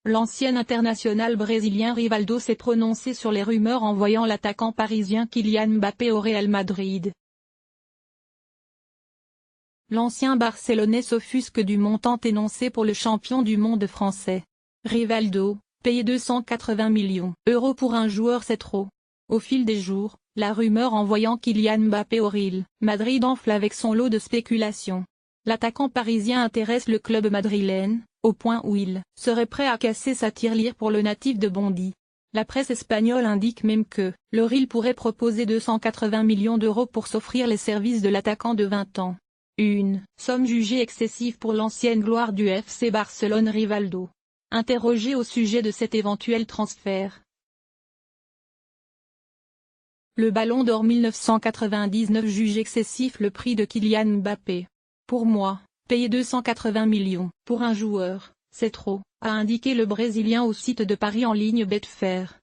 L'ancien international brésilien Rivaldo s'est prononcé sur les rumeurs envoyant l'attaquant parisien Kylian Mbappé au Real Madrid. L'ancien Barcelonais s'offusque du montant énoncé pour le champion du monde français. Rivaldo, payer 280 millions € pour un joueur c'est trop. Au fil des jours, la rumeur envoyant Kylian Mbappé au Real Madrid enfle avec son lot de spéculations. L'attaquant parisien intéresse le club madrilène, au point où il serait prêt à casser sa tirelire pour le natif de Bondy. La presse espagnole indique même que le Real pourrait proposer 280 millions € pour s'offrir les services de l'attaquant de 20 ans. Une somme jugée excessive pour l'ancienne gloire du FC Barcelone Rivaldo. Interrogé au sujet de cet éventuel transfert. Le Ballon d'Or 1999 juge excessif le prix de Kylian Mbappé. Pour moi, payer 280 millions pour un joueur, c'est trop, a indiqué le Brésilien au site de paris en ligne Betfair,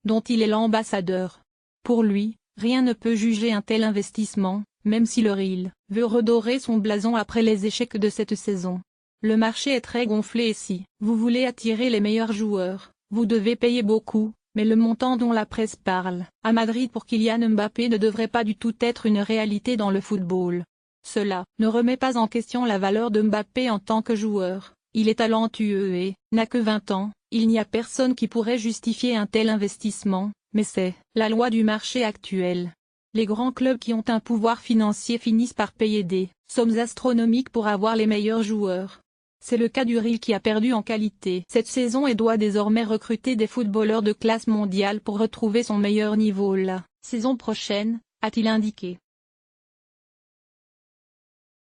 dont il est l'ambassadeur. Pour lui, rien ne peut juger un tel investissement, même si le Real veut redorer son blason après les échecs de cette saison. Le marché est très gonflé et si vous voulez attirer les meilleurs joueurs, vous devez payer beaucoup. Mais le montant dont la presse parle à Madrid pour Kylian Mbappé ne devrait pas du tout être une réalité dans le football. Cela ne remet pas en question la valeur de Mbappé en tant que joueur. Il est talentueux et n'a que 20 ans, il n'y a personne qui pourrait justifier un tel investissement, mais c'est la loi du marché actuel. Les grands clubs qui ont un pouvoir financier finissent par payer des sommes astronomiques pour avoir les meilleurs joueurs. C'est le cas du Real qui a perdu en qualité cette saison et doit désormais recruter des footballeurs de classe mondiale pour retrouver son meilleur niveau la saison prochaine, a-t-il indiqué.